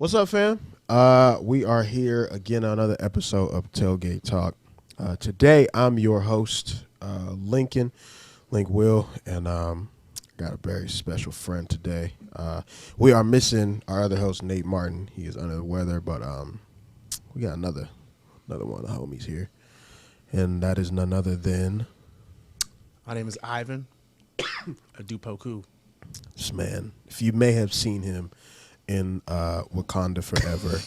What's up, fam? We are here again on another episode of Tailgate Talk. Today, I'm your host, Lincoln, Link Will, and got a very special friend today. We are missing our other host, Nate Martin. He is under the weather, but we got another one of the homies here, and that is none other than My name is Ivan Adupoku. this man. If you may have seen him in Wakanda Forever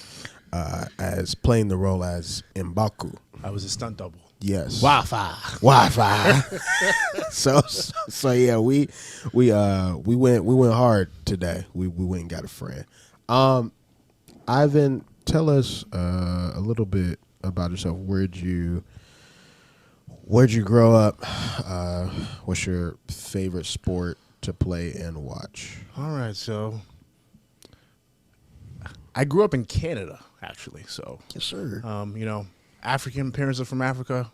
as playing the role as M'Baku. I was a stunt double. Yes. Wi-Fi. So yeah, we went hard today. We went and got a friend. Ivan, tell us a little bit about yourself. Where'd you grow up? What's your favorite sport to play and watch? All right, so I grew up in Canada, actually. So, Yes, sir. African parents are from Africa,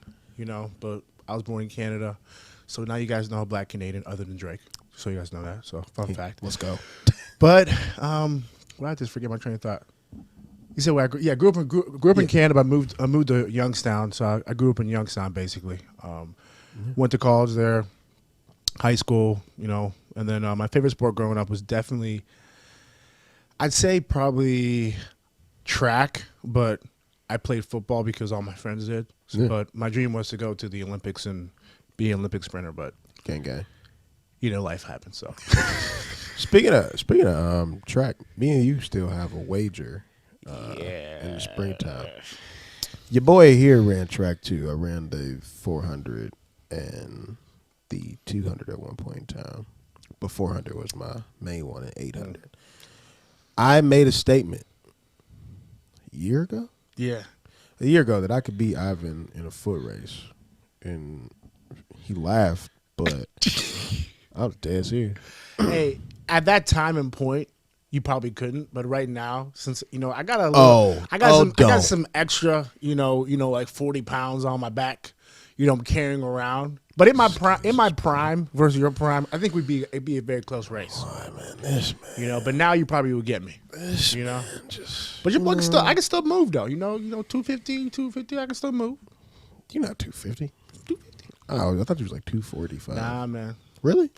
but I was born in Canada. So now you guys know a black Canadian other than Drake. So you guys know that. So fun fact. Let's go. But I just forget my train of thought. You said where I grew up in Canada. I moved to Youngstown, so I grew up in Youngstown basically. Went to college there, high school, and then my favorite sport growing up was definitely, I'd say probably track, but I played football because all my friends did. Yeah. But my dream was to go to the Olympics and be an Olympic sprinter, but Gang. life happens. So Speaking of track, me and you still have a wager in the springtime. Your boy here ran track too. I ran the 400 and the 200 at one point in time. But 400 was my main one and 800. I made a statement a year ago that I could beat Ivan in a foot race. And he laughed, but I was dead serious. hey, at that time and point, you probably couldn't, but right now, since I got a little, I got some extra, like 40 pounds on my back, I'm carrying around. But in my prime versus your prime, I think it'd be a very close race. Oh, man, this man. But now you probably would get me. This man just. But your boy I can still move though. 250, I can still move. You're not 250. 250. Oh, I thought you was like 245. Nah, man. Really?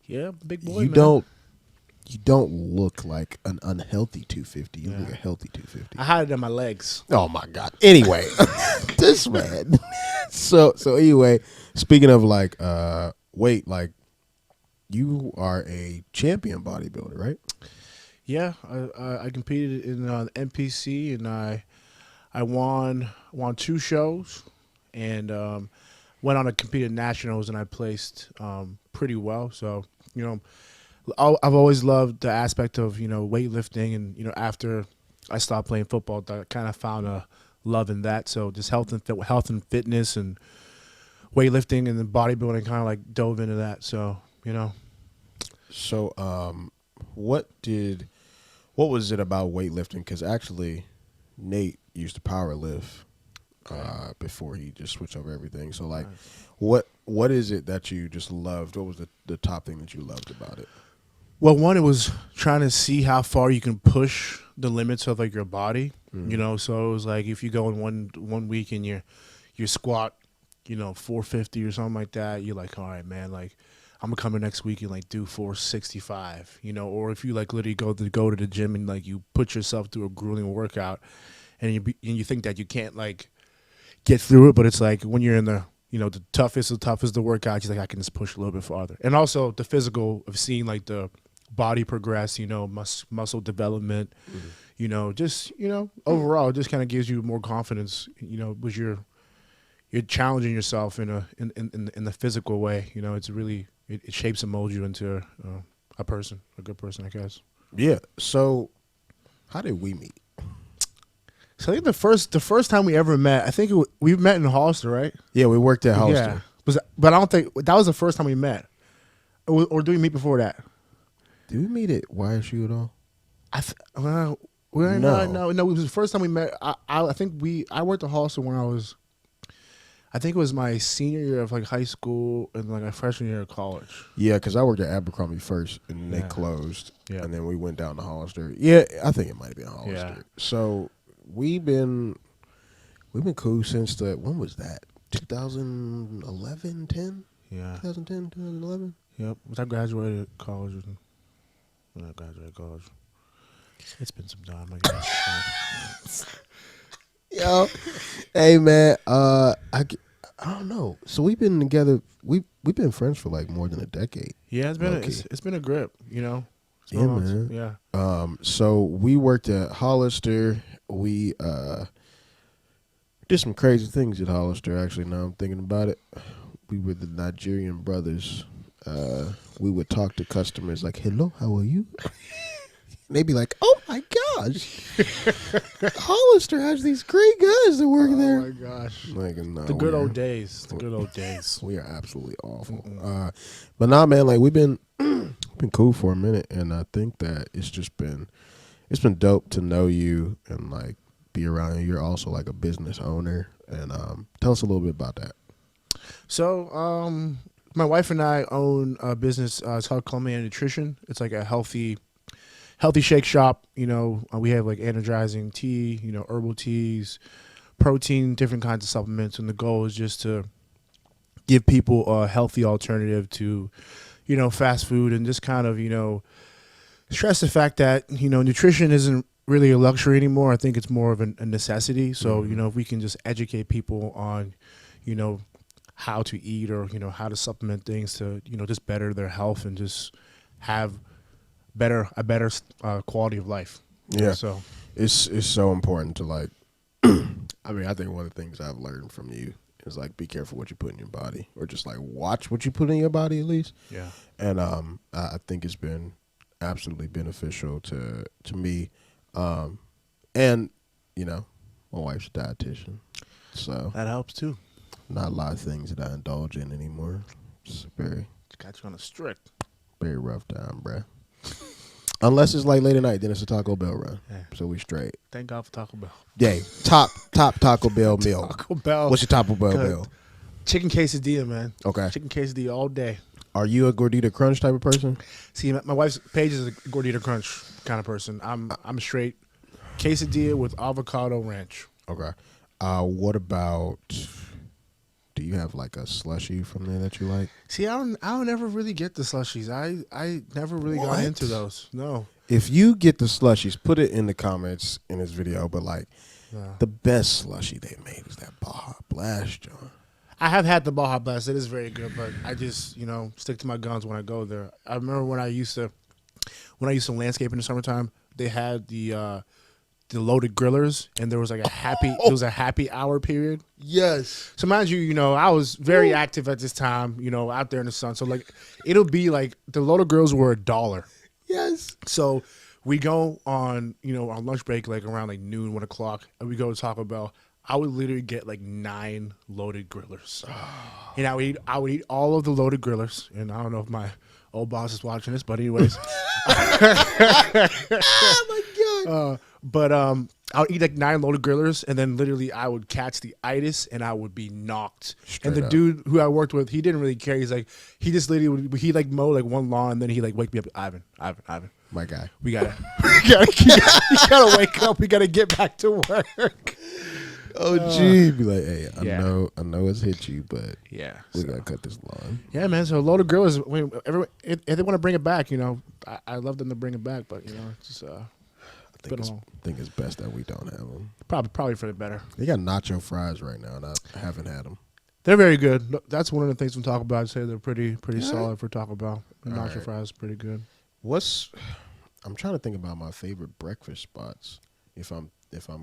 Yeah, big boy. You man. don't look like an unhealthy 250. You look like a healthy 250. I had it in my legs. Oh my God. Anyway, this man. So anyway, speaking of like weight, like you are a champion bodybuilder, right? Yeah, I competed in the NPC and I won 2 shows and went on to compete at nationals and I placed pretty well. So I've always loved the aspect of weightlifting and after I stopped playing football, I kind of found a love in that. So just health and fitness and weightlifting and then bodybuilding kind of like dove into that. So So what was it about weightlifting? Because actually, Nate used to power lift before he just switched over everything. So like, what is it that you just loved? What was the top thing that you loved about it? Well, one, it was trying to see how far you can push the limits of like your body, So it was like if you go in one week and you squat, 450 or something like that, you're like, all right, man, like I'm gonna come in next week and like do 465, Or if you like literally go to the gym and like you put yourself through a grueling workout, and you think that you can't like get through it, but it's like when you're in the the toughest the workout, you're like I can just push a little bit farther, and also the physical of seeing like the body progress, muscle development, just overall, it just kind of gives you more confidence, because you're challenging yourself in the physical way, it's really it shapes and molds you into a good person, I guess. Yeah. So, how did we meet? So I think the first time we ever met, I think we met in Hollister, right? Yeah, we worked at Hollister. Yeah, but I don't think that was the first time we met, or do we meet before that? Did we meet at YSU at all? No, it was the first time we met. I think I worked at Hollister when I was I think it was my senior year of like high school and like my freshman year of college. Yeah, because I worked at Abercrombie first, and they Yeah. closed, Yeah. and then we went down to Hollister. Yeah, I think it might be Hollister. Yeah. So we've been cool since when was that? 2011, 10? Yeah. 2010, 2011? Yep. When I graduated college. It's been some time, I guess. Yo, hey man, I don't know. So we've been together. We've been friends for like more than a decade. Yeah, it's been a grip, you know. Yeah, man. Yeah. So we worked at Hollister. We did some crazy things at Hollister. Actually, now I'm thinking about it. We were the Nigerian brothers. We would talk to customers like, "Hello, how are you?" And they'd be like, "Oh my gosh, Hollister has these great guys that work there." Oh my gosh, like no, the good old days. The good old days. We are absolutely awful. But nah, man, like we've been cool for a minute, and I think that it's been dope to know you and like be around you. You're also like a business owner, and tell us a little bit about that. So, my wife and I own a business. It's called Columbia Nutrition. It's like a healthy shake shop. You know, we have like energizing tea, you know, herbal teas, protein, different kinds of supplements. And the goal is just to give people a healthy alternative to, you know, fast food, and just kind of, you know, stress the fact that, you know, nutrition isn't really a luxury anymore. I think it's more of a necessity. So, you know, if we can just educate people on, you know, how to eat, or, you know, how to supplement things to, you know, just better their health and just have a better quality of life. Yeah. So It's so important to like, I mean, I think one of the things I've learned from you is like, be careful what you put in your body, or just like watch what you put in your body at least. Yeah. And I think it's been absolutely beneficial to me. And, you know, my wife's a dietitian, so that helps too. not a lot of things that I indulge in anymore. It's Got you on a strict. very rough time, bruh. Unless it's like late at night, then it's a Taco Bell run. Yeah. So we straight. Thank God for Taco Bell. Yay. Top Taco Bell meal. Taco Bell. What's your Taco Bell meal? Chicken quesadilla, man. Okay. Chicken quesadilla all day. Are you a Gordita Crunch type of person? See, my wife's Paige is a Gordita Crunch kind of person. I'm straight quesadilla with avocado ranch. Okay. What about, do you have like a slushie from there that you like? See, I don't ever really get the slushies. I never really got into those. No. If you get the slushies, put it in the comments in this video. But like, the best slushie they made is that Baja Blast, John. I have had the Baja Blast. It is very good, but I just, you know, stick to my guns when I go there. I remember when I used to landscape in the summertime, they had the loaded grillers, and there was like a happy hour period. Yes. So mind you, you know, I was very active at this time, you know, out there in the sun. So like, it'll be like the loaded grills were $1. Yes. So we go on, you know, on lunch break, like around like noon, 1 o'clock, and we go to Taco Bell. I would literally get like 9 loaded grillers. And I would eat all of the loaded grillers. And I don't know if my old boss is watching this, but anyways. Oh my God. But I would eat like 9 loaded grillers, and then literally I would catch the itis, and I would be knocked. Straight and the up. dude who I worked with, he didn't really care. He's like, he just literally he like mow like one lawn, and then he like wake me up, Ivan. My guy. We gotta, you gotta wake up. We gotta get back to work. Oh, gee. Be like, hey, I Yeah. know it's hit you, but Yeah, we got to cut this lawn. yeah, man. So loaded grillers, if they want to bring it back, you know, I love them to bring it back, but you know, it's just I think it's best that we don't have them. probably for the better. They got nacho fries right now, and I haven't had them. They're very good. That's one of the things from Taco Bell. I'd say they're pretty solid for Taco Bell. The nacho right. fries pretty good. I'm trying to think about my favorite breakfast spots. If I'm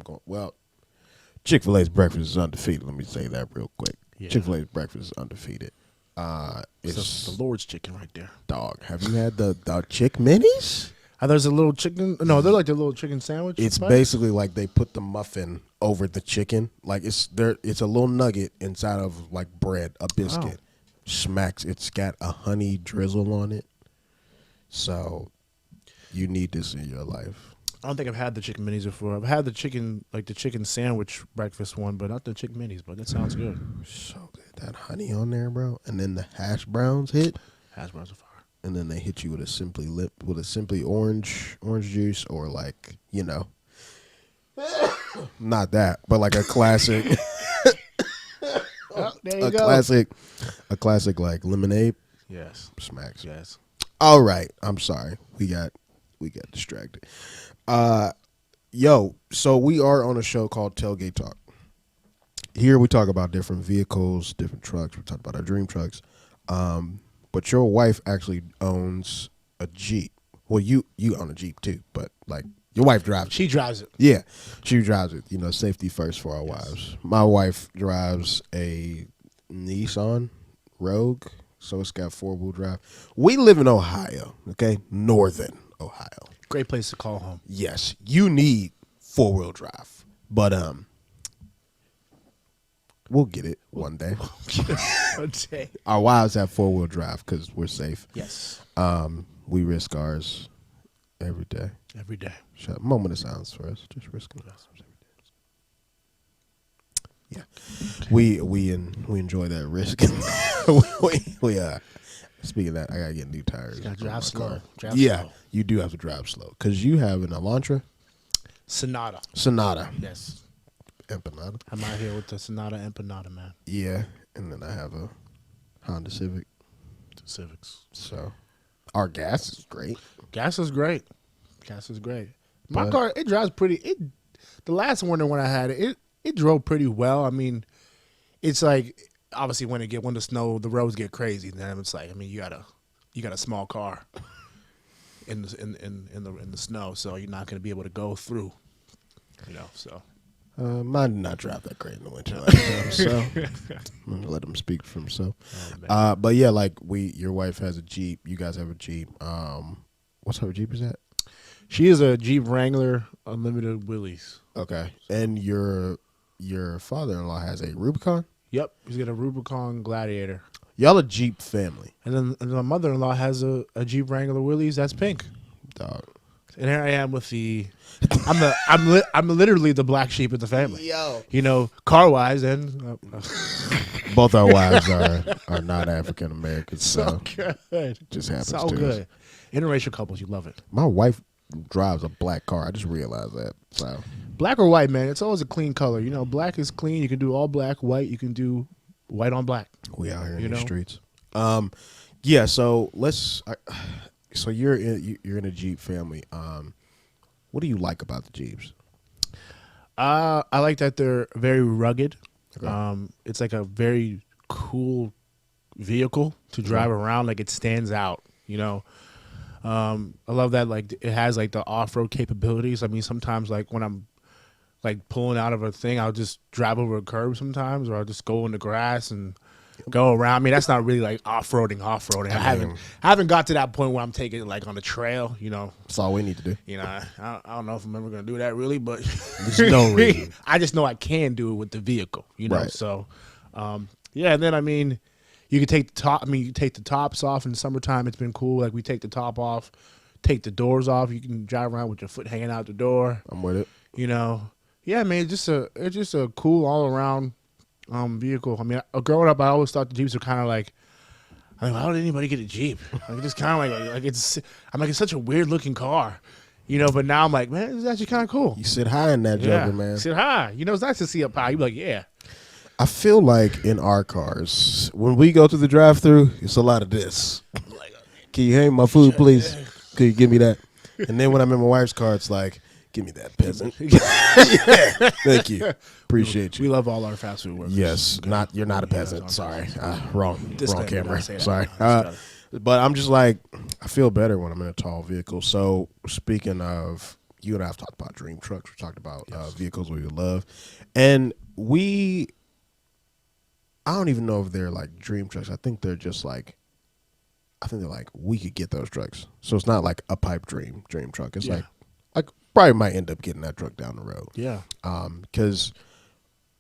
going, well, Chick-fil-A's breakfast is undefeated. Let me say that real quick. Yeah. Chick-fil-A's breakfast is undefeated. It's the Lord's chicken right there. dog. Have you had the Chick Minis? There's a little chicken. No, they're like the little chicken sandwich. It's bites. basically like they put the muffin over the chicken. Like it's a little nugget inside of like bread, a biscuit. Smacks. It's got a honey drizzle on it. So you need this in your life. I don't think I've had the chicken minis before. I've had the chicken sandwich breakfast one, but not the chicken minis. But that sounds good. So good. That honey on there, bro. And then the hash browns hit. Hash browns are fire. And then they hit you with a simply orange juice, or like, not that, but like a classic Oh, there you a go. classic like lemonade. Yes. Smacks. Yes. All right. I'm sorry. We got distracted. So we are on a show called Tailgate Talk. Here we talk about different vehicles, different trucks. We talk about our dream trucks. But your wife actually owns a Jeep. Well, you own a Jeep too, but like your wife drives it. She drives it. Yeah, she drives it. Safety first for our wives. My wife drives a Nissan Rogue, so it's got 4-wheel drive. We live in Ohio, okay? Northern Ohio. Great place to call home. Yes, you need 4-wheel drive, but we'll get it one day. Our wives have 4-wheel drive because we're safe. Yes. We risk ours every day. Every day. Moment of silence for us. Just risking ours every day. Yeah, we enjoy that risk. we Speaking of that, I gotta get new tires. Gotta drive slow. Slow. You do have to drive slow because you have an Elantra. Sonata. Yes. Empanada. I'm out here with the Sonata Empanada, man. Yeah, and then I have a Honda Civic. Civics. So our gas is great. Gas is great. My car, it drives pretty. The last winter when I had it, it drove pretty well. I mean, it's like obviously when the snow, the roads get crazy. Then it's like, I mean, you got a small car in the snow, so you're not going to be able to go through. So. Mine did not drive that great in the winter last time, so I'm gonna let him speak for himself. But yeah, like your wife has a Jeep, you guys have a Jeep. What type of Jeep is that? She is a Jeep Wrangler Unlimited Willys. Okay, and your father-in-law has a Rubicon. Yep, he's got a Rubicon Gladiator. Y'all a Jeep family. And then my mother-in-law has a Jeep Wrangler Willys that's pink. Dog. And here I am with the, I'm literally the black sheep of the family. Yo, car wise, and both our wives are not African Americans, so good. Just happens So to good. us. Interracial couples, you love it. My wife drives a black car. I just realized that. So black or white, man, it's always a clean color. Black is clean. You can do all black. White, you can do white on black. We out here in the streets. Yeah. So let's. So you're in a Jeep family. What do you like about the Jeeps? I like that they're very rugged. Okay. It's like a very cool vehicle to drive around. Like it stands out. I love that. Like it has like the off-road capabilities. I mean, sometimes like when I'm like pulling out of a thing, I'll just drive over a curb sometimes, or I'll just go in the grass and go around. I mean, that's not really like off-roading. I haven't got to that point where I'm taking it like on the trail, That's all we need to do. I don't know if I'm ever going to do that really, but There's no reason. I just know I can do it with the vehicle, Right. So, yeah, and then, I mean, you can take the top. I mean, you take the tops off in the summertime. It's been cool. Like we take the top off, take the doors off. You can drive around with your foot hanging out the door. I'm with it. Yeah, man, it's just a cool all around vehicle. I mean, growing up, I always thought the Jeeps were kind of like, why would anybody get a Jeep? Like, just kind of like it's such a weird looking car, But now I'm like, man, it's actually kind of cool. You sit high in that joker, man. Sit high. It's nice to see up high. You be like, yeah. I feel like in our cars, when we go to the drive-through, it's a lot of this. Can you hand me my food, please? Can you give me that? And then when I'm in my wife's car, it's like, give me that, peasant. Yeah. Thank you. Appreciate you. We love all our fast food workers. Yes. You're not a peasant. Sorry. Wrong camera. Sorry. But But I'm just like, I feel better when I'm in a tall vehicle. So speaking of, you and I have talked about dream trucks. We talked about vehicles we would love. And I don't even know if they're like dream trucks. I think they're like, we could get those trucks. So it's not like a pipe dream truck. It's like probably might end up getting that truck down the road. Yeah. Because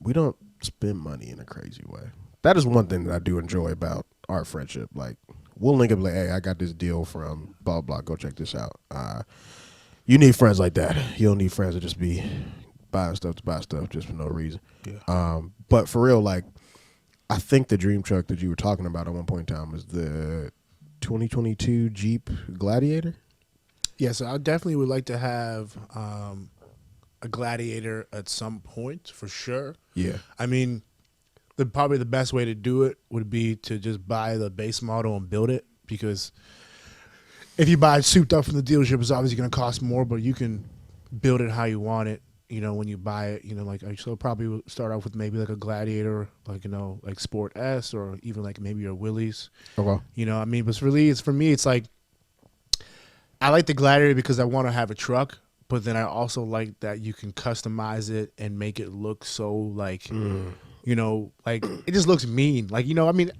we don't spend money in a crazy way. That is one thing that I do enjoy about our friendship. Like, we'll link up like, hey, I got this deal from blah, blah, go check this out. You need friends like that. You don't need friends that just be buying stuff to buy stuff just for no reason. Yeah. But for real, like, I think the dream truck that you were talking about at one point in time was the 2022 Jeep Gladiator. Yeah, so I definitely would like to have a Gladiator at some point for sure. Yeah. I mean, probably the best way to do it would be to just buy the base model and build it, because if you buy it souped up from the dealership, it's obviously going to cost more, but you can build it how you want it. You know, when you buy it, you know, like so probably we'll start off with maybe like a Gladiator, like, you know, like Sport S, or even like maybe your Willys. Okay. You know, I mean, but it's for me, it's like I like the Gladiator because I want to have a truck, but then I also like that you can customize it and make it look so like. You know, like it just looks mean. Like, you know, I mean,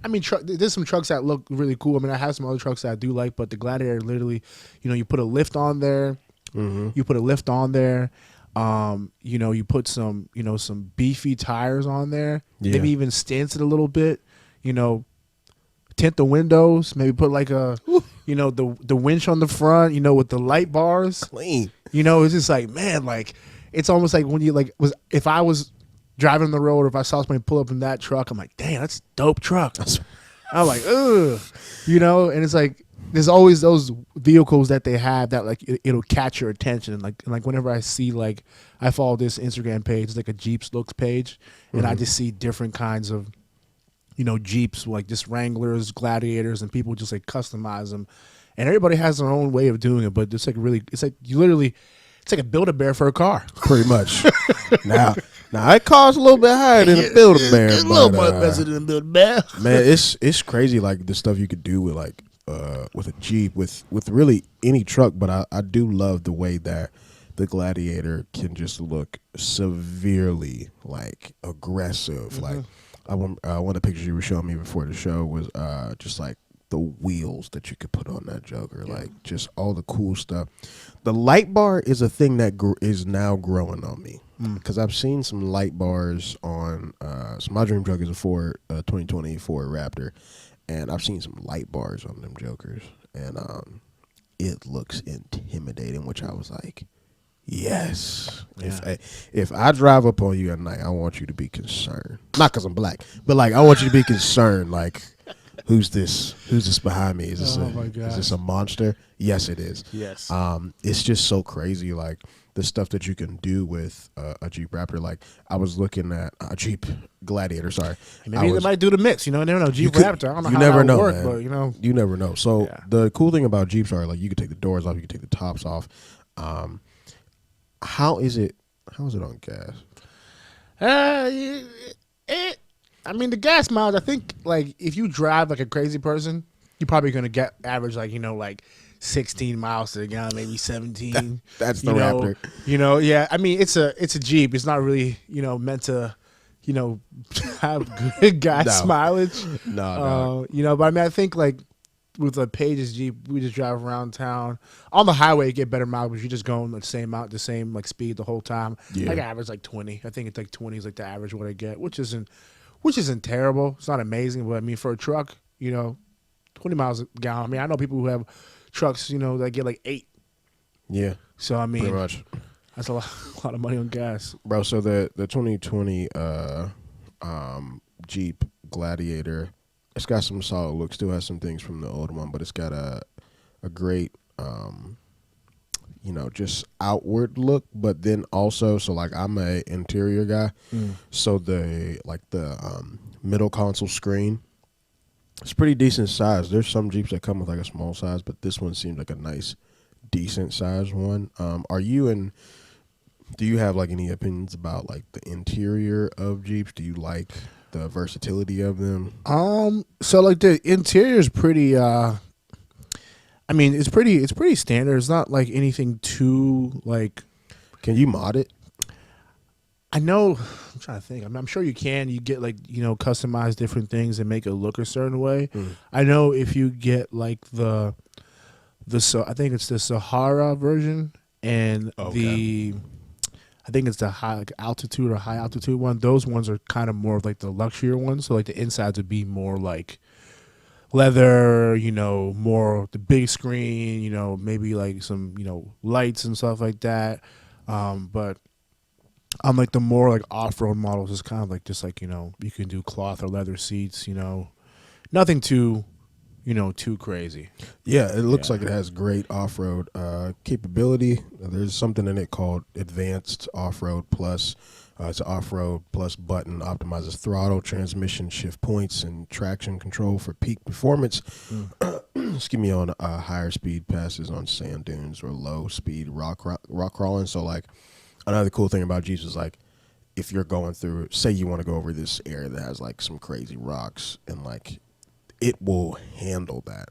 there's some trucks that look really cool. I mean, I have some other trucks that I do like, but the Gladiator literally, you know, you put a lift on there. You put a lift on there. You know, you put some, you know, some beefy tires on there. Yeah. Maybe even stance it a little bit. You know, tint the windows. Maybe put like a, you know, the winch on the front. You know, with the light bars. Clean. You know, it's just like, man, like it's almost like when you like if I was driving on the road, or if I saw somebody pull up in that truck, I'm like, damn, that's a dope truck. I'm like, ugh, you know, and it's like there's always those vehicles that they have that like it'll catch your attention. And like whenever I see, like, I follow this Instagram page, it's like a Jeeps looks page, and I just see different kinds of, you know, Jeeps, like just Wranglers, Gladiators, and people just like customize them, and everybody has their own way of doing it. But it's like it's like you literally. It's like a Build-A-Bear for a car. Pretty much. Now it costs a little bit higher than a Build-A-Bear. It's a little more expensive than a Build-A-Bear. Man, it's crazy, like the stuff you could do with like with a Jeep, with really any truck. But I do love the way that the Gladiator can just look severely like aggressive. Like one of the pictures you were showing me before the show was just like the wheels that you could put on that Joker, like just all the cool stuff. The light bar is a thing that is now growing on me, because I've seen some light bars on. So my dream truck is a Ford 2020 Ford Raptor, and I've seen some light bars on them Jokers, and it looks intimidating. Which I was like, yes. Yeah. If I drive up on you at night, I want you to be concerned. Not because I'm black, but like I want you to be concerned. Like, who's this behind me? Is this a monster? Yes, it is. Yes. It's just so crazy, like the stuff that you can do with a Jeep Raptor. Like I was looking at a Jeep Gladiator. Sorry, maybe they might do the mix. You know, never know. Jeep Raptor. I don't know how that would work, man. But you know, you never know. So the cool thing about Jeeps are like you can take the doors off, you can take the tops off. How is it on gas? I mean, the gas mileage, I think, like, if you drive like a crazy person, you're probably going to get average, like, you know, like 16 miles to the gallon, maybe 17. That's the Raptor. You know, yeah. I mean, it's a Jeep. It's not really, you know, meant to, you know, have good gas mileage. No. You know, but I mean, I think, like, with a Page's Jeep, we just drive around town. On the highway, you get better mileage. You just going the same like speed the whole time. Yeah. I average like 20. I think it's like 20 is like the average what I get, which isn't terrible. It's not amazing, but I mean, for a truck, you know, 20 miles a gallon. I mean, I know people who have trucks, you know, that get like 8. Yeah. So I mean, pretty much. That's a lot of money on gas, bro. So the 2020 Jeep Gladiator, it's got some solid look. Still has some things from the old one, but it's got a great you know, just outward look. But then also, so like I'm a interior guy, so the middle console screen, it's pretty decent size. There's some Jeeps that come with like a small size, but this one seems like a nice, decent size one. Do you have like any opinions about like the interior of Jeeps? Do you like the versatility of them? So like the interior is pretty I mean, it's pretty standard. It's not like anything too like. Can you mod it? I know. I'm trying to think. I'm sure you can. You get like, you know, customize different things and make it look a certain way. I know if you get like I think it's the Sahara version and I think it's the high altitude one. Those ones are kind of more of like the luxurier ones. So like the insides would be more like leather, more the big screen, maybe like some, lights and stuff like that. But on like the more like off-road models, it's kind of like just like, you can do cloth or leather seats, nothing too crazy. Yeah, it looks like it has great off-road capability. There's something in it called Advanced Off-Road Plus. It's an off-road plus button, optimizes throttle, transmission, shift points, and traction control for peak performance. Excuse me, on higher speed passes on sand dunes or low speed rock crawling. So like another cool thing about Jeeps is like if you're going through, say you want to go over this area that has like some crazy rocks and like it will handle that.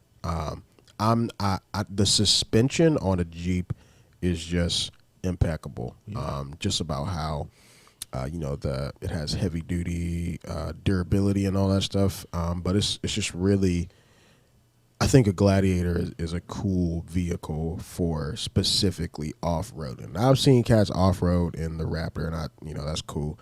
The suspension on a Jeep is just impeccable. Just about how it has heavy duty durability and all that stuff. But it's just really, I think a Gladiator is a cool vehicle for specifically off roading. I've seen cats off road in the Raptor, and that's cool.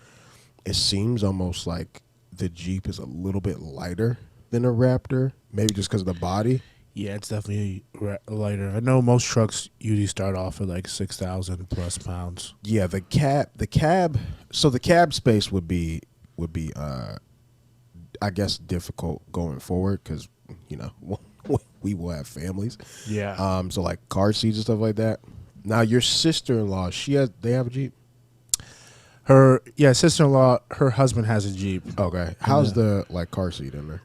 It seems almost like the Jeep is a little bit lighter than a Raptor, maybe just because of the body. Yeah, it's definitely lighter. I know most trucks usually start off at like 6,000 plus pounds. Yeah, the cab. So the cab space would be, I guess, difficult going forward because we will have families. Yeah. So like car seats and stuff like that. Now your sister-in-law, they have a Jeep. Her sister-in-law, her husband has a Jeep. Okay, how's the like car seat in there?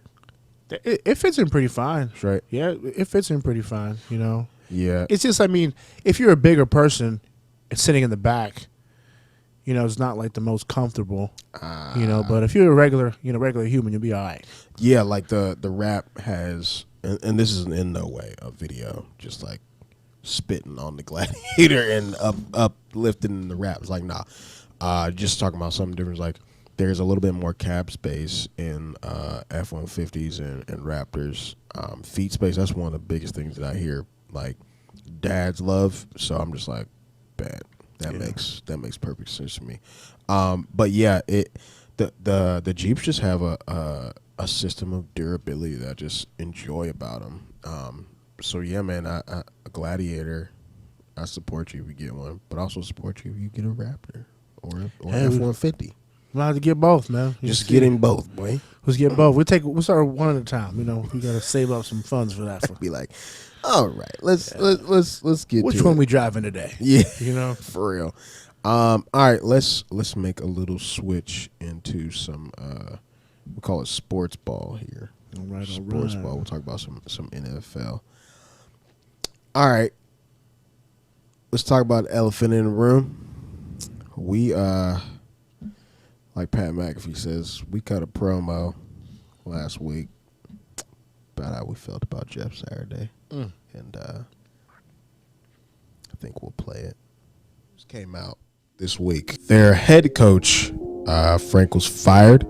It fits in pretty fine. Right. Yeah, it fits in pretty fine, Yeah. It's just, I mean, if you're a bigger person and sitting in the back, it's not like the most comfortable, but if you're a regular human, you'll be all right. Yeah, like the Rap has, and this is in no way a video, just like spitting on the Gladiator and uplifting the Rap. It's like, nah, just talking about something different. Like, there's a little bit more cab space in F-150s and Raptors. Feet space, that's one of the biggest things that I hear, like, dads love. So I'm just like, bad. That makes perfect sense to me. But yeah, the Jeeps just have a system of durability that I just enjoy about them. So yeah, man, a Gladiator, I support you if you get one, but also support you if you get a Raptor or F-150. We'll have to get both, man. Just get in both, boy. Let's get both. We'll start one at a time. We got to save up some funds for that. Be like, all right, let's get which to one it. we driving today? Yeah, for real. All right, let's make a little switch into some we call it sports ball here. All right, sports ball. We'll talk about some NFL. All right, let's talk about the elephant in the room. We like Pat McAfee says, we cut a promo last week about how we felt about Jeff Saturday. And I think we'll play it. This came out this week. Their head coach, Frank, was fired,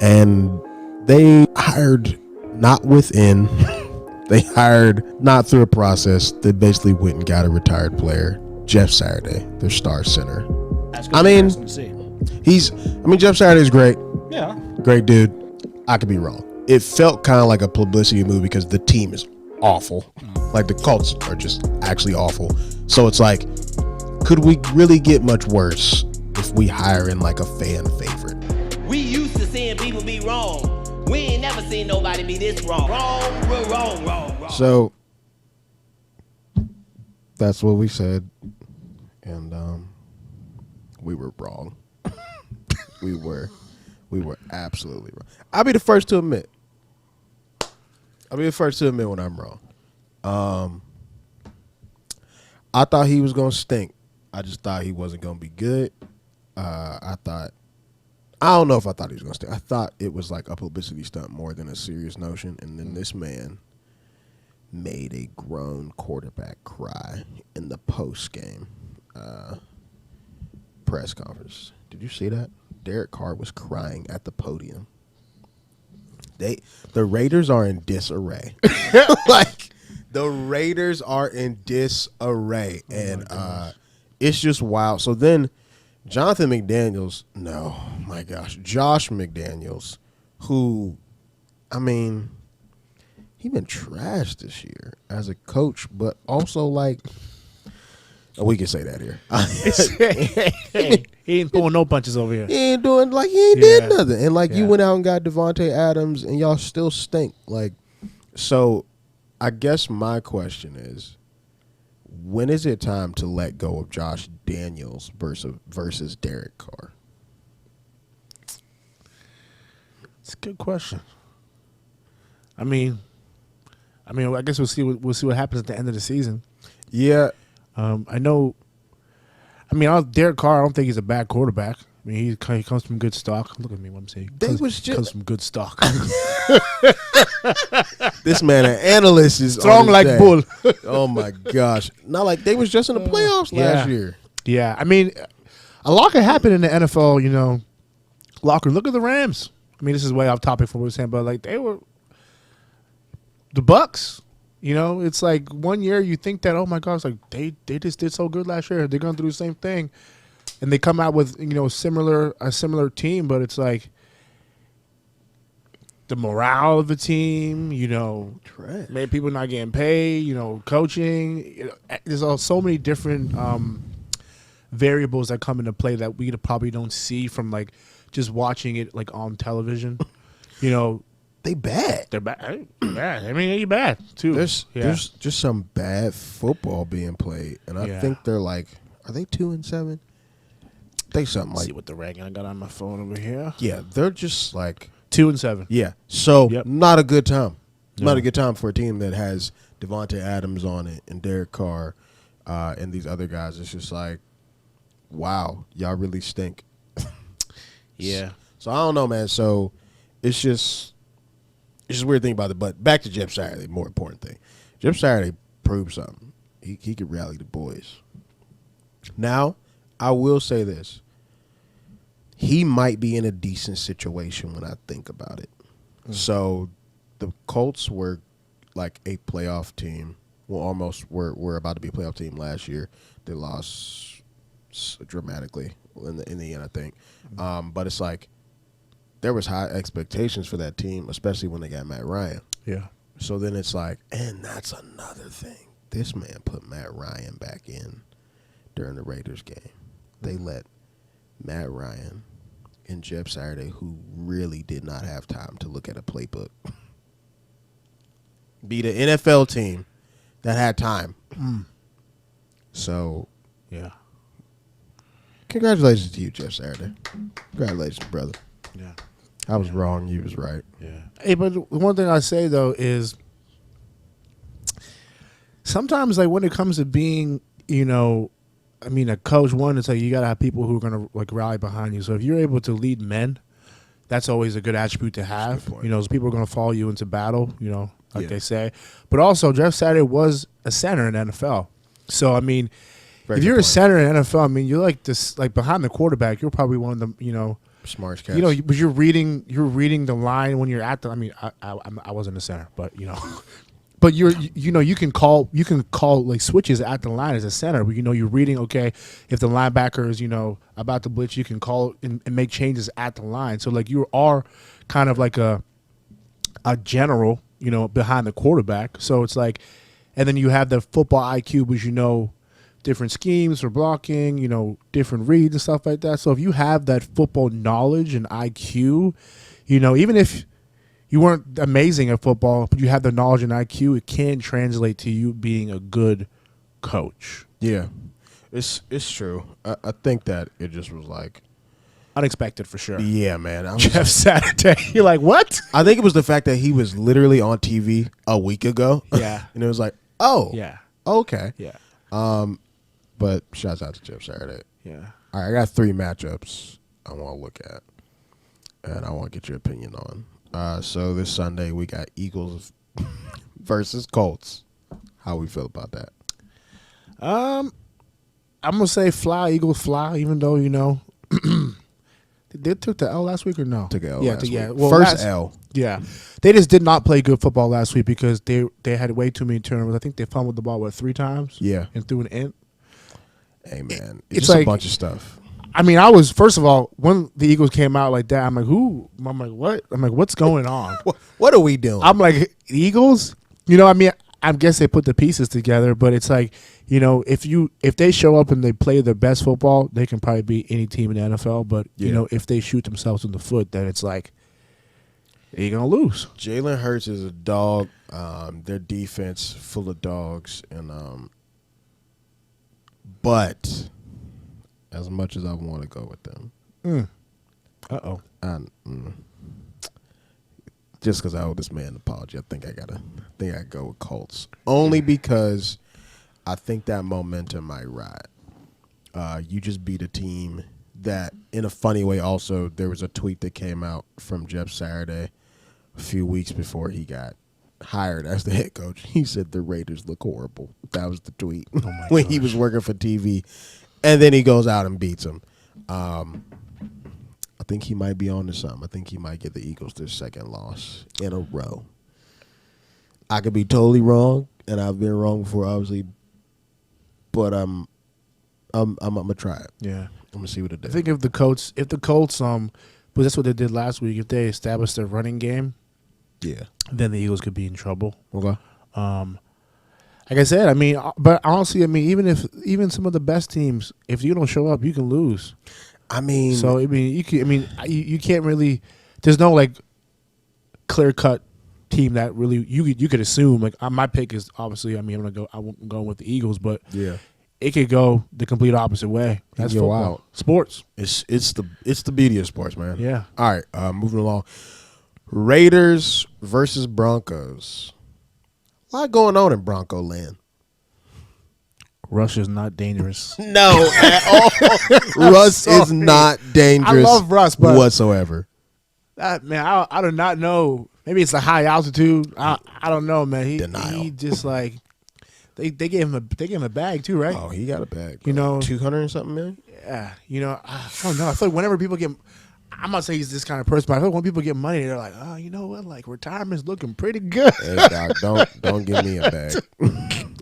and they hired not within. They hired not through a process. They basically went and got a retired player, Jeff Saturday, their star center. That's good to see. Jeff Saturday's great. Yeah. Great dude. I could be wrong. It felt kind of like a publicity move because the team is awful. Like the Colts are just actually awful. So it's like, could we really get much worse if we hire in like a fan favorite? We used to seeing people be wrong. We ain't never seen nobody be this wrong. Wrong. So that's what we said. And we were wrong. We were absolutely wrong. I'll be the first to admit when I'm wrong. I thought he was gonna stink. I just thought he wasn't gonna be good. I don't know if I thought he was gonna stink. I thought it was like a publicity stunt more than a serious notion. And then this man made a grown quarterback cry in the post game press conference. Did you see that? Derek Carr was crying at the podium. The Raiders are in disarray. Like, the Raiders are in disarray. And it's just wild. So then Josh McDaniels, Josh McDaniels, who, he been trash this year as a coach, but also like we can say that here. He ain't pulling no punches over here. He ain't doing like he ain't did nothing, and like you went out and got Devontae Adams, and y'all still stink. Like, so I guess my question is, when is it time to let go of Josh Daniels versus Derek Carr? It's a good question. I mean, I guess we'll see what happens at the end of the season. Yeah, I know. I mean, Derek Carr, I don't think he's a bad quarterback. I mean, he comes from good stock. Look at me, what I'm saying. Comes from good stock. This man, an analyst, is strong like bull. Oh my gosh! Not like they was just in the playoffs last year. Yeah, I mean, a lot can happen in the NFL. You know, Locker. Look at the Rams. I mean, this is way off topic from what we're saying, but like they were the Bucks. You know, it's like 1 year you think that, oh my gosh, like they just did so good last year. They're going through the same thing, and they come out with a similar team, but it's like the morale of the team. You know, maybe people not getting paid. You know, coaching. You know, there's so many different variables that come into play that we probably don't see from like just watching it like on television. You know. They bad. They're bad. Bad. I mean, they bad too. There's just some bad football being played, and I think they're like, are they 2-7? They something like. See what the ranking I got on my phone over here. Yeah, they're just like 2-7. Yeah, so Yep. not a good time. No. Not a good time for a team that has Devontae Adams on it and Derek Carr and these other guys. It's just like, wow, y'all really stink. Yeah. So I don't know, man. So it's just a weird thing about it. But back to Jeff Saturday, more important thing. Jeff Saturday proved something. He could rally the boys. Now, I will say this. He might be in a decent situation when I think about it. So the Colts were like a playoff team. Well, almost were about to be a playoff team last year. They lost dramatically in the end, I think. But it's like there was high expectations for that team, especially when they got Matt Ryan. Yeah. So then it's like, and that's another thing. This man put Matt Ryan back in during the Raiders game. They let Matt Ryan and Jeff Saturday, who really did not have time to look at a playbook, be the NFL team that had time. So, yeah. Congratulations to you, Jeff Saturday. Congratulations, brother. Yeah. I was wrong. You was right. Yeah. Hey, but the one thing I say though is sometimes, like when it comes to being, a coach, one, it's like you gotta have people who are gonna like rally behind you. So if you're able to lead men, that's always a good attribute to have. So people are gonna follow you into battle. Like they say. But also, Jeff Saturday was a center in the NFL. So I mean, if you're a center in the NFL, you're like this, like behind the quarterback. You're probably one of the, smartest cats. But you're reading the line when you're at the. I wasn't a center, but but you can call like switches at the line as a center. But you're reading, okay, if the linebacker is about to blitz, you can call and make changes at the line. So like you are kind of like a general, behind the quarterback. So it's like, and then you have the football IQ, which different schemes for blocking, different reads and stuff like that. So if you have that football knowledge and IQ, even if you weren't amazing at football, but you have the knowledge and IQ, it can translate to you being a good coach. Yeah, it's true. I think that it just was like unexpected for sure. Yeah, man. Jeff Saturday. You're like, what? I think it was the fact that he was literally on TV a week ago. Yeah. And it was like, oh. Yeah. Okay. Yeah. But shouts out to Jeff Saturday. Yeah. All right, I got 3 matchups I want to look at, and I want to get your opinion on. So this Sunday we got Eagles versus Colts. How we feel about that? I'm gonna say Eagles fly, even though they took the L last week or no? Took L last week. Well, first L. Yeah, they just did not play good football last week because they had way too many turnovers. I think they fumbled the ball 3 times. Yeah, and threw an int. Hey man, It's just like a bunch of stuff. I mean, I was first of all when the Eagles came out like that. I'm like, who? I'm like, what? I'm like, what's going on? What are we doing? I'm like, the Eagles. I mean, I guess they put the pieces together, but it's like, if they show up and they play their best football, they can probably beat any team in the NFL. But if they shoot themselves in the foot, then it's like they're gonna lose. Jalen Hurts is a dog. Their defense full of dogs, and but as much as I want to go with them, just because I owe this man an apology, I think I gotta go with Colts. Only because I think that momentum might ride. You just beat a team that, in a funny way, also there was a tweet that came out from Jeff Saturday a few weeks before he got hired as the head coach. He said the Raiders look horrible. That was the tweet when he was working for TV, and then he goes out and beats them. I think he might be on to something. I think he might get the Eagles their second loss in a row. I could be totally wrong, and I've been wrong before, obviously. But I'm gonna try it. Yeah, I'm gonna see what it does. I think if the Colts, but that's what they did last week. If they established their running game, then the Eagles could be in trouble. Okay. Like I said, I mean, but honestly, I mean, even some of the best teams, if you don't show up, you can lose. I mean, so I mean, you can't really. There's no like clear cut team that really you could assume. Like my pick is obviously. I mean, I'm going with the Eagles, but it could go the complete opposite way. That's football. Out. Sports. It's the beauty of sports, man. Yeah. All right, moving along. Raiders versus Broncos. A lot going on in Bronco land. Russ is not dangerous. No, at all. Russ is not dangerous. I love Russ, but whatsoever. Man, I do not know. Maybe it's a high altitude. I don't know, man. He just like they gave him a bag too, right? Oh, he got a bag. Bro. 200 and something million. Yeah, I don't know. I feel like whenever people get, I'm not saying he's this kind of person, but I feel like when people get money, they're like, oh, you know what? Like retirement's looking pretty good. Hey, Doc, don't give me a bag.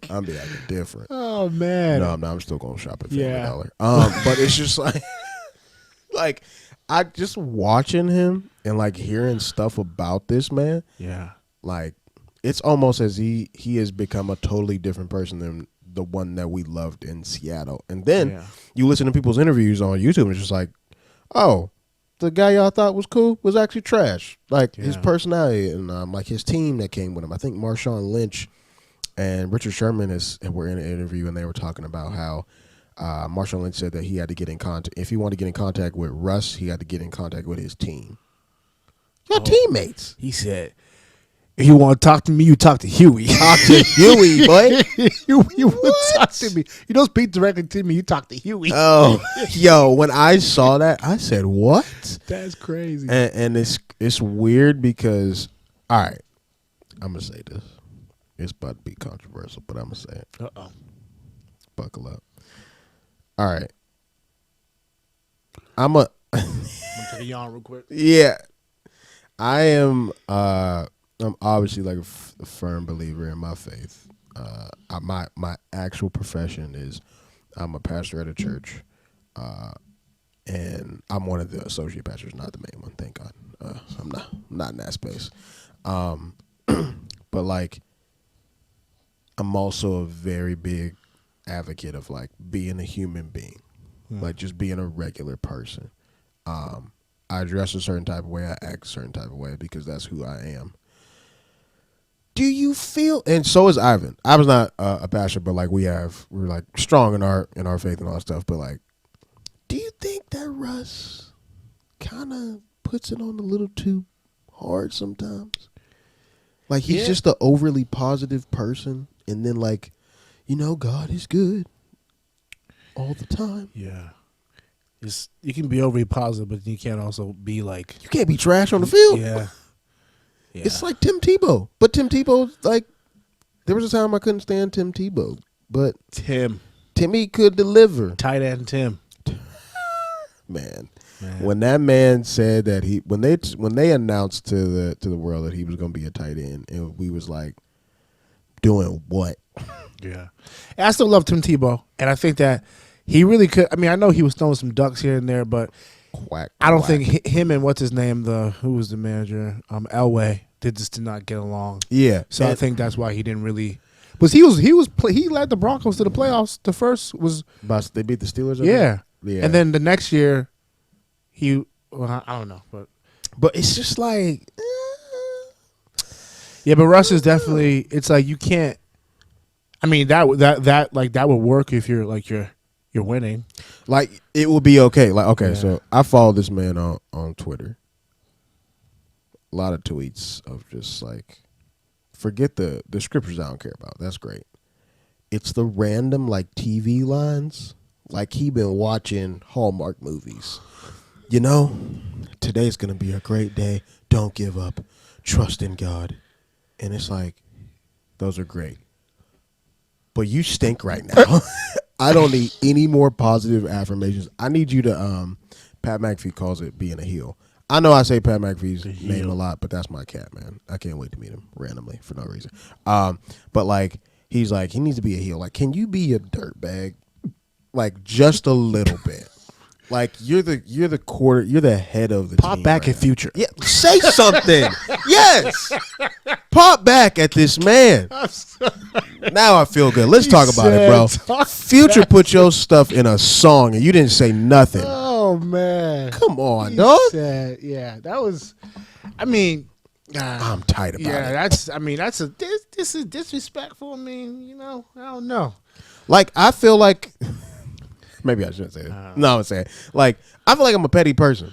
I'm be acting different. Oh man. No, I'm still gonna shop at Family Dollar. But it's just like I just watching him and like hearing stuff about this man. Yeah. Like it's almost as he has become a totally different person than the one that we loved in Seattle. And then you listen to people's interviews on YouTube and it's just like, oh, the guy y'all thought was cool was actually trash. Like his personality and like his team that came with him. I think Marshawn Lynch and Richard Sherman were in an interview and they were talking about how Marshawn Lynch said that he had to get in contact. If he wanted to get in contact with Russ, he had to get in contact with his team. Your teammates. He said, if you want to talk to me, you talk to Huey. Talk to Huey, boy. You would talk to me. You don't speak directly to me. You talk to Huey. Oh, yo, when I saw that, I said, what? That's crazy. And it's weird because, all right, I'm going to say this. It's about to be controversial, but I'm going to say it. Uh-oh. Buckle up. All right. I'm going to take a yawn real quick. Yeah. I'm obviously like a firm believer in my faith. My actual profession is I'm a pastor at a church, and I'm one of the associate pastors, not the main one. Thank God. I'm not in that space. But like, I'm also a very big advocate of like being a human being, like just being a regular person. I dress a certain type of way, I act a certain type of way because that's who I am. Do you feel? And so is Ivan. I was not a pastor, but like we're like strong in our faith and all that stuff. But like, do you think that Russ kind of puts it on a little too hard sometimes? Like he's just an overly positive person, and then like, God is good all the time. Yeah. You can be overly positive, but you can't also be like... You can't be trash on the field. Yeah. It's like Tim Tebow. But Tim Tebow, like, there was a time I couldn't stand Tim Tebow. But Timmy could deliver. Tight end Tim. Man. When that man said that when they announced to the world that he was going to be a tight end, and we was like, doing what? Yeah. And I still love Tim Tebow, and I think that He really could. I mean, I know he was throwing some ducks here and there, but Quack. I don't quack. think him and what's his name, who was the manager, Elway, did not get along. Yeah. So I think that's why he didn't really. But he led the Broncos to the playoffs. The first was They beat the Steelers. yeah. Yeah. And then the next year, I don't know, but it's just like. Yeah, but Russ is definitely. It's like you can't. I mean that would work if you're winning. Like it will be okay. Like okay, Yeah. so I follow this man on Twitter. A lot of tweets of just like, forget the scriptures I don't care about. That's great. It's the random like TV lines. Like he been watching Hallmark movies. You know, today's gonna be a great day. Don't give up. Trust in God. And it's like, those are great. But you stink right now. I don't need any more positive affirmations. I need you to, Pat McAfee calls it being a heel. I know I say Pat McAfee's name a lot, but that's my cat, man. I can't wait to meet him randomly for no reason. But like, he's like, he needs to be a heel. Like, can you be a dirtbag? Like, just a little bit. Like you're the head of the Pop team back right at now. Future. Yeah, say something. Yes, pop back at this man. Now I feel good. Let's talk about it, bro. Future put your stuff in a song and you didn't say nothing. Oh man, Come on, He dog. said, yeah, that was. I mean, I'm tight about yeah, it. that's. I mean, this is disrespectful. I mean, I don't know. Like I feel like maybe I shouldn't say it. No, I'm saying like I feel like I'm a petty person.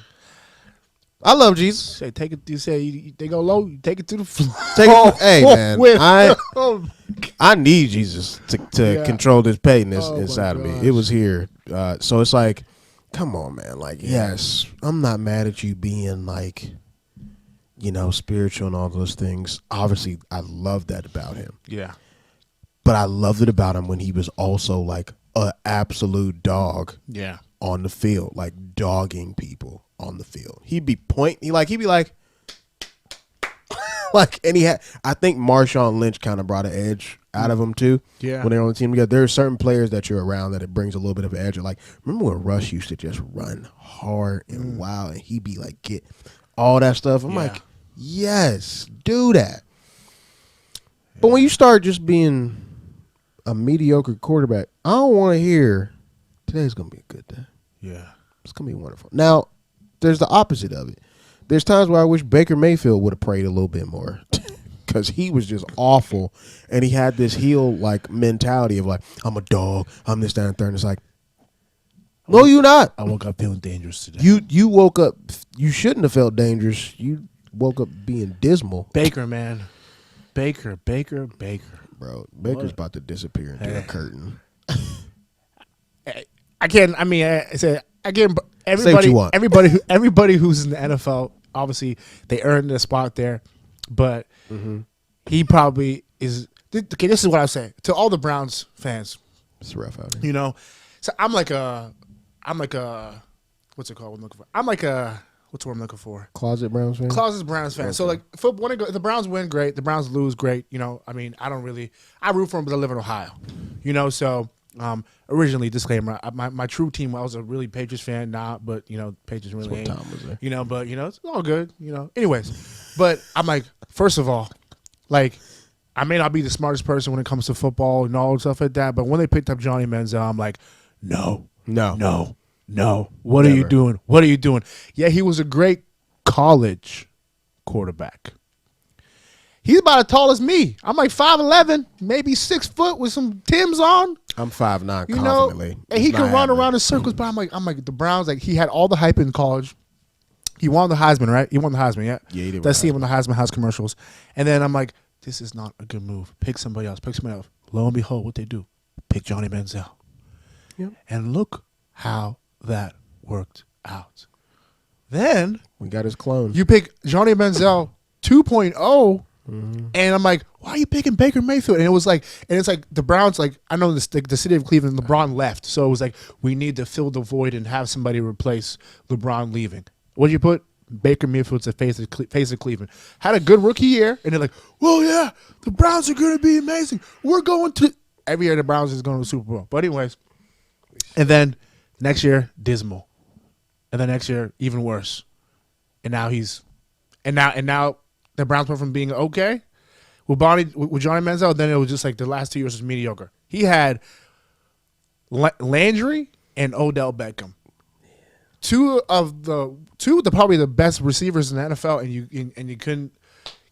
I love Jesus. Say take it. You say they go low. You take it to the floor. Take it, hey man, With- I need Jesus to Yeah. control this pettiness Oh, my inside of me. gosh. It was here, so it's like, come on, man. Like, yes, I'm not mad at you being like, spiritual and all those things. Obviously, I love that about him. Yeah. But I loved it about him when he was also like an absolute dog Yeah. on the field, like dogging people on the field. He'd be like, like, and I think Marshawn Lynch kind of brought an edge out of him too. Yeah. When they're on the team together, there are certain players that you're around that it brings a little bit of an edge. Like, remember when Russ used to just run hard and wild, and he'd be like, get all that stuff. I'm like, yes, do that. But when you start just being a mediocre quarterback, I don't want to hear today's gonna be a good day. Yeah. It's gonna be wonderful. Now, there's the opposite of it. There's times where I wish Baker Mayfield would have prayed a little bit more, because he was just awful, and he had this heel like mentality of like, I'm a dog, I'm this, that, and third. And it's like, no, you're not. I woke up feeling dangerous today. You woke up. You shouldn't have felt dangerous. You woke up being dismal, Baker, man. Baker. bro. Baker's about to disappear into a curtain. I can't. I mean, I said again. Say what you want. Everybody who's in the NFL, obviously, they earned a spot there, but he probably is. Okay, this is what I say to all the Browns fans. It's rough out here. So I'm like a, what's it called? I'm like a, what's the word I'm looking for? Closet Browns fan. Closet Browns fan. So like, if the Browns win, great. The Browns lose, great. I mean, I root for them, but I live in Ohio. So. Originally, disclaimer: my true team. I was a really Patriots fan, but Patriots really what ain't. Tom was there. But it's all good. Anyways, but I'm like, first of all, like, I may not be the smartest person when it comes to football and all stuff like that, but when they picked up Johnny Manziel, I'm like, no. What are you doing? What are you doing? Yeah, he was a great college quarterback. He's about as tall as me. I'm like 5'11", maybe 6 foot with some Timbs on. I'm 5'9", confidently. And he can run around in circles. But I'm like the Browns. Like, he had all the hype in college. He won the Heisman, right? He won the Heisman, yeah. Yeah, he did. That's see him on the Heisman House commercials. And then I'm like, this is not a good move. Pick somebody else. Lo and behold, what they do? Pick Johnny Manziel. Yep. And look how that worked out. Then We got his clone. you pick Johnny Manziel 2.0. And I'm like, why are you picking Baker Mayfield? And it's like the Browns, like, I know the city of Cleveland, LeBron left. So it was like, we need to fill the void and have somebody replace LeBron leaving. What did you put? Baker Mayfield's the face of Cleveland. Had a good rookie year. And they're like, well, yeah, the Browns are going to be amazing. We're going to. Every year the Browns is going to the Super Bowl. But anyways, And then next year, dismal. And then next year, even worse. And now now the Browns went from being okay with Johnny Manziel. Then it was just like the last 2 years was mediocre. He had Landry and Odell Beckham, two of the probably the best receivers in the NFL, and you couldn't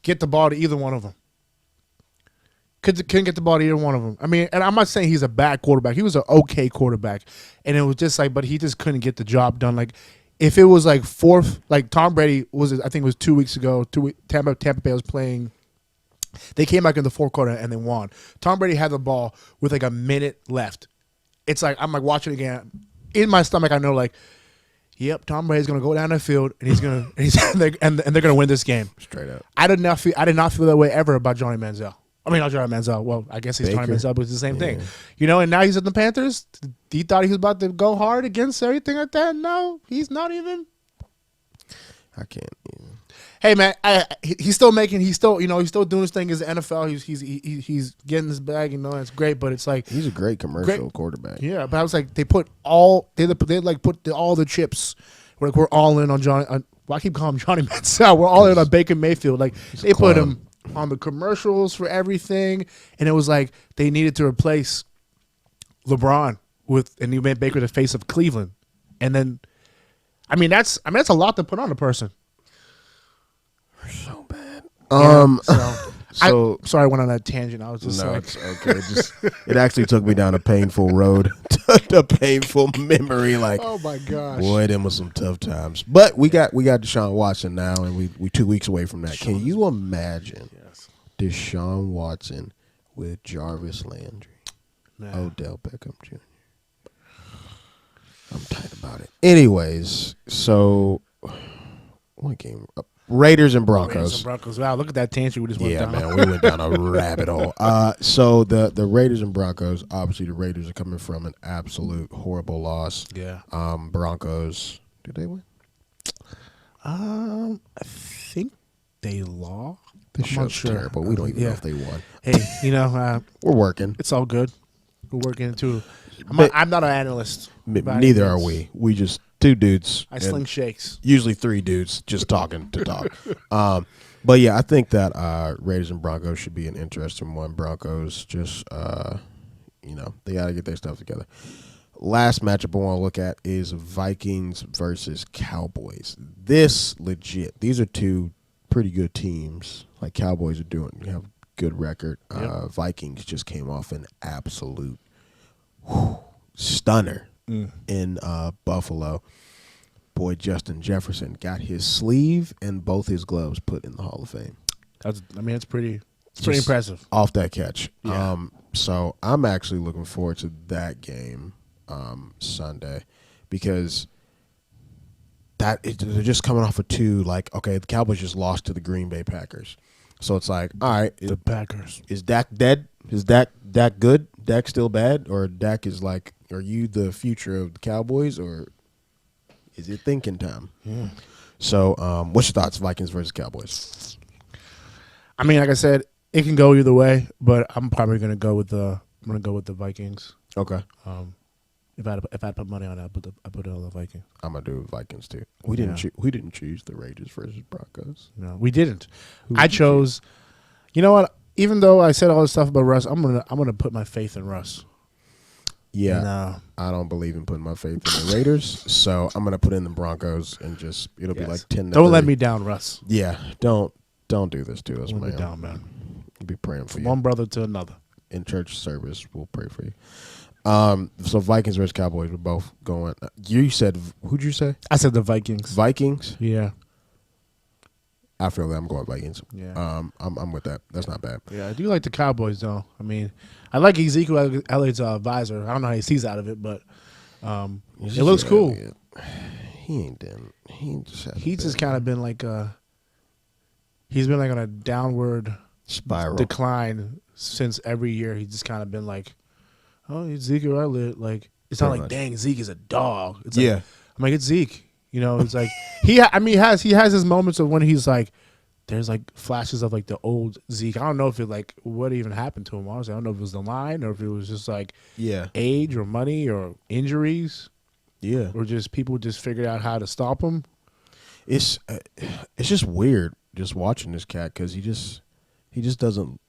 get the ball to either one of them. Couldn't get the ball to either one of them. I mean, and I'm not saying he's a bad quarterback. He was an okay quarterback, and it was just like, but he just couldn't get the job done. Like, if it was like fourth, like Tom Brady was, I think it was 2 weeks ago. Tampa Bay was playing. They came back in the fourth quarter and they won. Tom Brady had the ball with like a minute left. It's like I'm like watching it again. In my stomach, I know like, yep, Tom Brady's gonna go down the field and and they're gonna win this game. Straight up. I did not feel that way ever about Johnny Manziel. I mean, not Johnny Manziel. Well, I guess he's Johnny Manziel, but it's the same thing. You know, and now he's at the Panthers. He thought he was about to go hard against everything like that. No, he's not even. I can't even. Hey man, he's still doing his thing as the NFL. He's getting his bag, it's great. But it's like he's a great commercial quarterback. Yeah, but I was like, they put all the chips. We're all in on Johnny. I keep calling him Johnny Manziel. We're all in on Baker Mayfield. Like they put him on the commercials for everything, and it was like they needed to replace LeBron and you made Baker the face of Cleveland, and then, that's a lot to put on a person. So bad. Sorry, I went on that tangent. I was just it's okay. It actually took me down a painful road, a painful memory. Like, oh my gosh, boy, them was some tough times. But we got Deshaun Watson now, and we 2 weeks away from that. Can you imagine Deshaun Watson with Jarvis Landry, Odell Beckham Jr.? I'm tight about it. Anyways, so what game? Raiders and Broncos. Wow, look at that tangent we just went down. Yeah, man, we went down a rabbit hole. So the Raiders and Broncos, obviously the Raiders are coming from an absolute horrible loss. Yeah. Broncos, did they win? I think they lost. This show's terrible. We don't even know if they won. Hey, we're working. It's all good. We're working too. I'm not an analyst. Neither are we. We just two dudes. I sling shakes. Usually three dudes just talking to talk. But yeah, I think that Raiders and Broncos should be an interesting one. Broncos just, they got to get their stuff together. Last matchup I want to look at is Vikings versus Cowboys. This legit. These are two pretty good teams. Like Cowboys have a good record. Yep. Vikings just came off an absolute stunner in Buffalo. Boy, Justin Jefferson got his sleeve and both his gloves put in the Hall of Fame. It's pretty impressive. Off that catch. Yeah. So I'm actually looking forward to that game Sunday because they're just coming off of two. Like, okay, the Cowboys just lost to the Green Bay Packers. So it's like, all right. The Packers. Is Dak dead? Is Dak good? Dak still bad? Or Dak is like, are you the future of the Cowboys or is it thinking time? Yeah. So what's your thoughts, Vikings versus Cowboys? Like I said, it can go either way, but I'm probably going to go with the Vikings. Okay. If I put money on it, I put it on the Vikings. I'm gonna do Vikings too. We didn't choose the Raiders versus Broncos. No, we didn't. I chose. You know what? Even though I said all this stuff about Russ, I'm gonna put my faith in Russ. Yeah, and, I don't believe in putting my faith in the Raiders, so I'm gonna put in the Broncos and it'll be like 10. Don't let me down, Russ. Yeah, don't do this to us, man. Let me down, man. We'll be praying for you. One brother to another. In church service, we'll pray for you. So Vikings versus Cowboys, we're both going. You said, who'd you say? I said the Vikings. Vikings? Yeah. I feel that I'm going Vikings. Yeah. I'm with that. That's not bad. Yeah, I do like the Cowboys though. I like Ezekiel Elliott's advisor. I don't know how he sees out of it, but it looks cool. He ain't done. He's just kind of been like he's been like on a downward spiral decline since every year. He's just kind of been like, oh, Ezekiel Elliott. Like it's not like, dang, Zeke is a dog. It's like, I'm like, it's Zeke. It's like he has his moments of when he's like, there's like flashes of like the old Zeke. I don't know if it like what even happened to him. Honestly, I don't know if it was the line or if it was just like age or money or injuries. Yeah, or just people just figured out how to stop him. It's just weird just watching this cat because he just doesn't.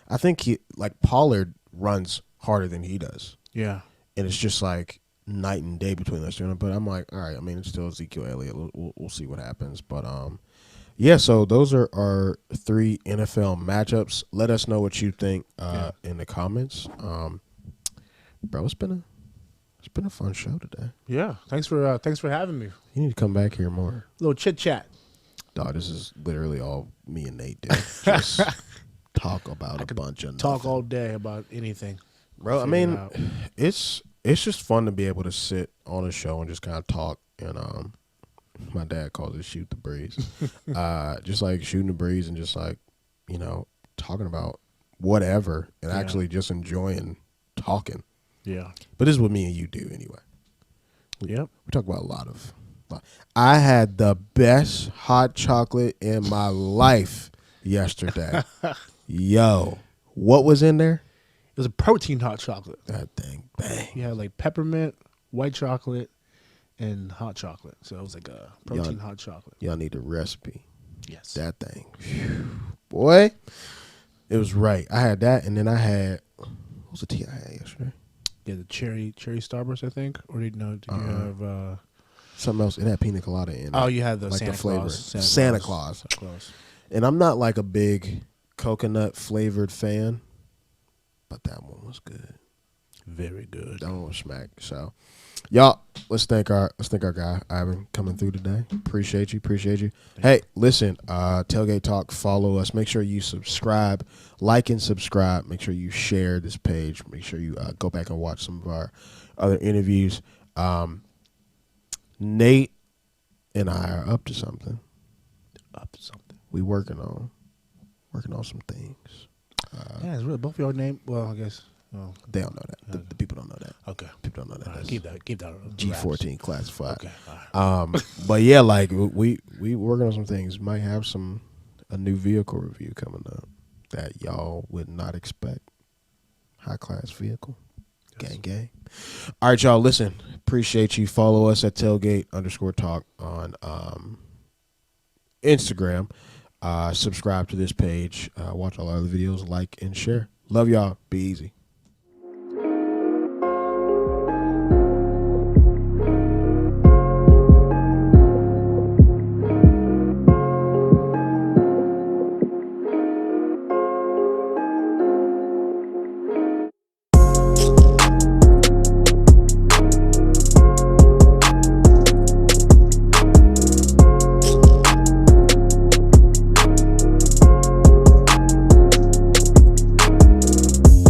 I think he like Pollard runs harder than he does. Yeah, and it's just like night and day between those two. But I'm like, all right. I mean, it's still Ezekiel Elliott. We'll see what happens. But yeah. So those are our 3 NFL matchups. Let us know what you think in the comments. Bro, it's been a fun show today. Yeah. Thanks for having me. You need to come back here more. A little chit chat. Dog, this is literally all me and Nate do. Just talk about a bunch of talk nothing. all day about anything, bro. I mean, it's just fun to be able to sit on a show and just kind of talk. And my dad calls it shoot the breeze. Just like shooting the breeze and just like talking about whatever and actually just enjoying talking. Yeah. But this is what me and you do anyway. Yep. We talk about a lot. I had the best hot chocolate in my life yesterday. Yo, what was in there? It was a protein hot chocolate. That thing, bang. You had like peppermint, white chocolate, and hot chocolate. So it was like a protein hot chocolate. Y'all need a recipe. Yes. That thing. Whew. Boy, it was right. I had that, and then I had, what was the tea I had yesterday? Yeah, the cherry Starburst, I think. Or did you have something else? It had pina colada in it. Oh, you had the like Santa the flavor. Claus. Santa Claus. And I'm not like a big coconut flavored fan, but that one was good. Very good. That one was smack. So, y'all, let's thank our guy Ivan coming through today. Appreciate you. Hey, listen, Tailgate Talk. Follow us. Make sure you subscribe, like and subscribe. Make sure you share this page. Make sure you go back and watch some of our other interviews. Nate and I are up to something. We working on some things. Yeah, it's really both of your name. Well, I guess. Well, they don't know that. The people don't know that. Okay. People don't know that. Right, keep that. G14 classified. Okay. All right. But yeah, like we working on some things. Might have a new vehicle review coming up that y'all would not expect. High class vehicle. Yes. Gang. All right, y'all. Listen, appreciate you. Follow us at tailgate_talk on Instagram. Subscribe to this page. Watch all our other videos. Like and share. Love y'all. Be easy.